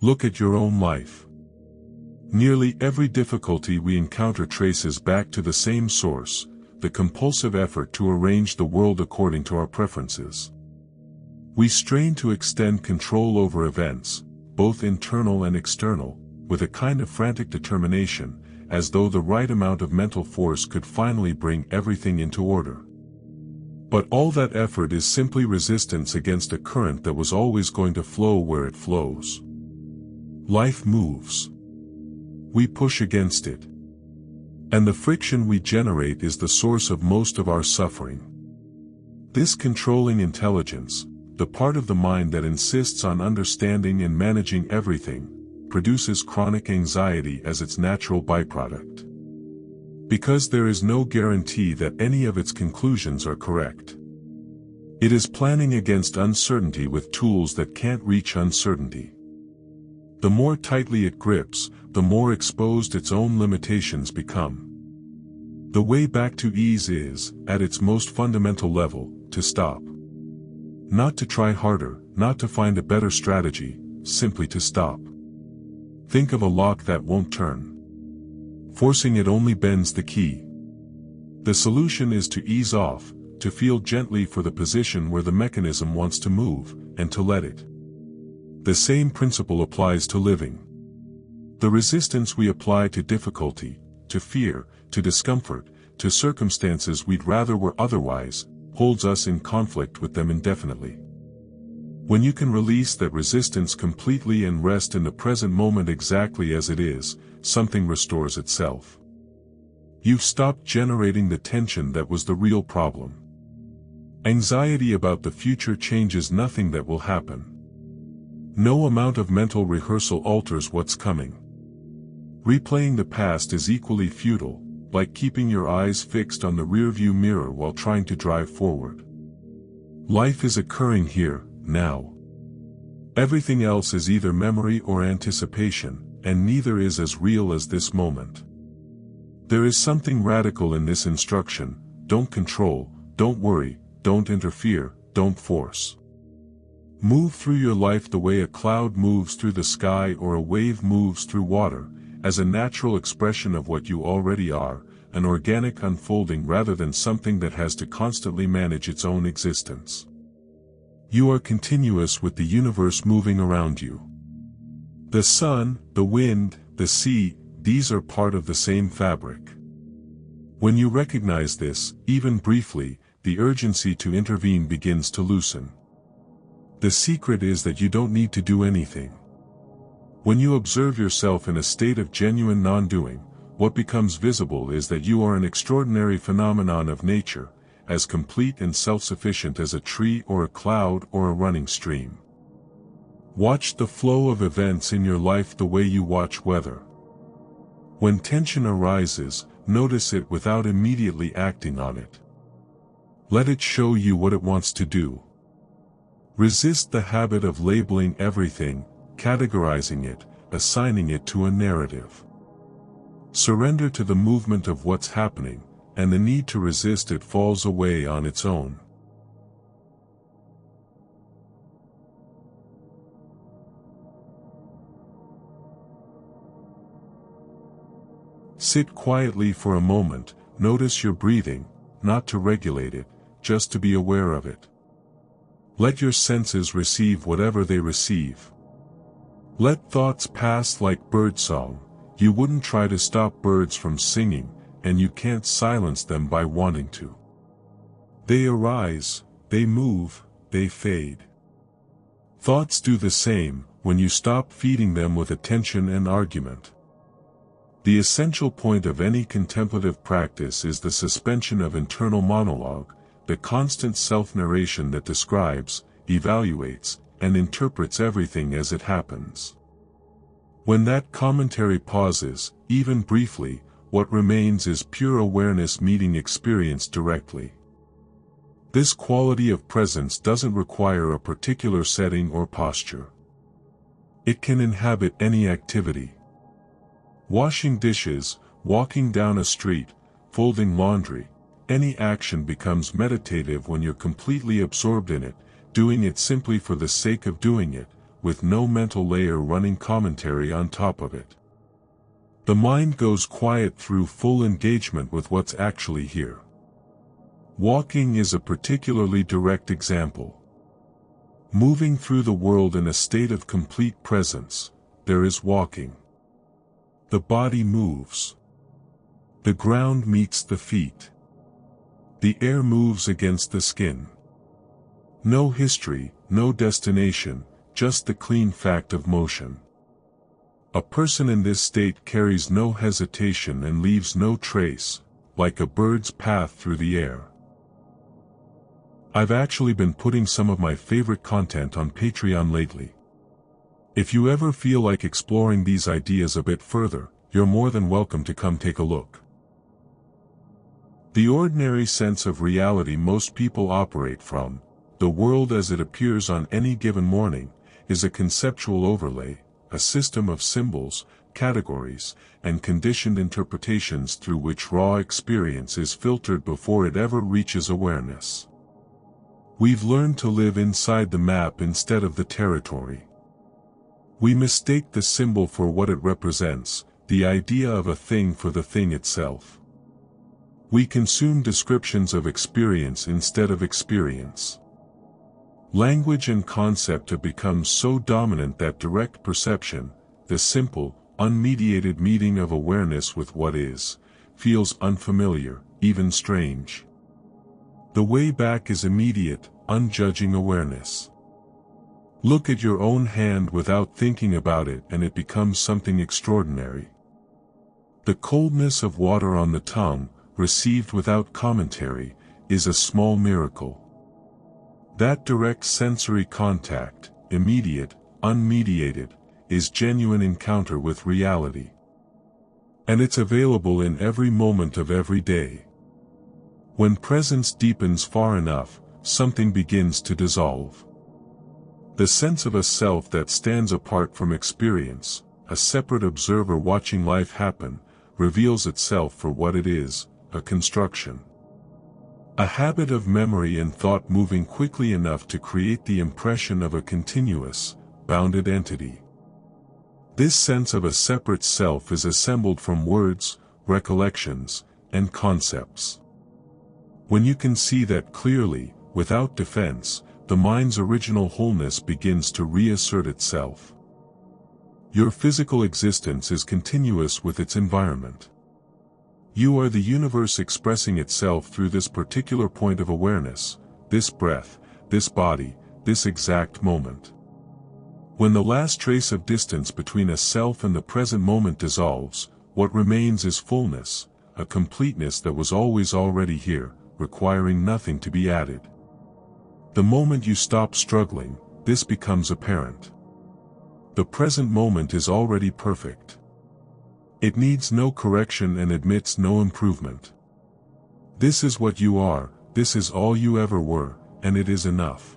Look at your own life. Nearly every difficulty we encounter traces back to the same source, the compulsive effort to arrange the world according to our preferences. We strain to extend control over events, both internal and external, with a kind of frantic determination, as though the right amount of mental force could finally bring everything into order. But all that effort is simply resistance against a current that was always going to flow where it flows. Life moves. We push against it. And the friction we generate is the source of most of our suffering. This controlling intelligence, the part of the mind that insists on understanding and managing everything, produces chronic anxiety as its natural byproduct. Because there is no guarantee that any of its conclusions are correct. It is planning against uncertainty with tools that can't reach uncertainty. The more tightly it grips, the more exposed its own limitations become. The way back to ease is, at its most fundamental level, to stop. Not to try harder, not to find a better strategy, simply to stop. Think of a lock that won't turn. Forcing it only bends the key. The solution is to ease off, to feel gently for the position where the mechanism wants to move, and to let it. The same principle applies to living. The resistance we apply to difficulty, to fear, to discomfort, to circumstances we'd rather were otherwise, holds us in conflict with them indefinitely. When you can release that resistance completely and rest in the present moment exactly as it is, something restores itself. You've stopped generating the tension that was the real problem. Anxiety about the future changes nothing that will happen. No amount of mental rehearsal alters what's coming. Replaying the past is equally futile, like keeping your eyes fixed on the rearview mirror while trying to drive forward. Life is occurring here, now. Everything else is either memory or anticipation, and neither is as real as this moment. There is something radical in this instruction: don't control, don't worry, don't interfere, don't force. Move through your life the way a cloud moves through the sky or a wave moves through water, as a natural expression of what you already are, an organic unfolding rather than something that has to constantly manage its own existence. You are continuous with the universe moving around you. The sun, the wind, the sea, these are part of the same fabric. When you recognize this, even briefly, the urgency to intervene begins to loosen. The secret is that you don't need to do anything. When you observe yourself in a state of genuine non-doing, what becomes visible is that you are an extraordinary phenomenon of nature, as complete and self-sufficient as a tree or a cloud or a running stream. Watch the flow of events in your life the way you watch weather. When tension arises, notice it without immediately acting on it. Let it show you what it wants to do. Resist the habit of labeling everything, categorizing it, assigning it to a narrative. Surrender to the movement of what's happening, and the need to resist it falls away on its own. Sit quietly for a moment, notice your breathing, not to regulate it, just to be aware of it. Let your senses receive whatever they receive. Let thoughts pass like birdsong. You wouldn't try to stop birds from singing, and you can't silence them by wanting to. They arise, they move, they fade. Thoughts do the same when you stop feeding them with attention and argument. The essential point of any contemplative practice is the suspension of internal monologue, the constant self-narration that describes, evaluates, and interprets everything as it happens. When that commentary pauses, even briefly, what remains is pure awareness meeting experience directly. This quality of presence doesn't require a particular setting or posture. It can inhabit any activity. Washing dishes, walking down a street, folding laundry, any action becomes meditative when you're completely absorbed in it, doing it simply for the sake of doing it, with no mental layer running commentary on top of it. The mind goes quiet through full engagement with what's actually here. Walking is a particularly direct example. Moving through the world in a state of complete presence, there is walking. The body moves. The ground meets the feet. The air moves against the skin. No history, no destination, just the clean fact of motion. A person in this state carries no hesitation and leaves no trace, like a bird's path through the air. I've actually been putting some of my favorite content on Patreon lately. If you ever feel like exploring these ideas a bit further, you're more than welcome to come take a look. The ordinary sense of reality most people operate from, the world as it appears on any given morning, is a conceptual overlay, a system of symbols, categories, and conditioned interpretations through which raw experience is filtered before it ever reaches awareness. We've learned to live inside the map instead of the territory. We mistake the symbol for what it represents, the idea of a thing for the thing itself. We consume descriptions of experience instead of experience. Language and concept have become so dominant that direct perception, the simple, unmediated meeting of awareness with what is, feels unfamiliar, even strange. The way back is immediate, unjudging awareness. Look at your own hand without thinking about it and it becomes something extraordinary. The coldness of water on the tongue, received without commentary, is a small miracle. That direct sensory contact, immediate, unmediated, is genuine encounter with reality. And it's available in every moment of every day. When presence deepens far enough, something begins to dissolve. The sense of a self that stands apart from experience, a separate observer watching life happen, reveals itself for what it is, a construction. A habit of memory and thought moving quickly enough to create the impression of a continuous, bounded entity. This sense of a separate self is assembled from words, recollections, and concepts. When you can see that clearly, without defense, the mind's original wholeness begins to reassert itself. Your physical existence is continuous with its environment. You are the universe expressing itself through this particular point of awareness, this breath, this body, this exact moment. When the last trace of distance between a self and the present moment dissolves, what remains is fullness, a completeness that was always already here, requiring nothing to be added. The moment you stop struggling, this becomes apparent. The present moment is already perfect. It needs no correction and admits no improvement. This is what you are, this is all you ever were, and it is enough.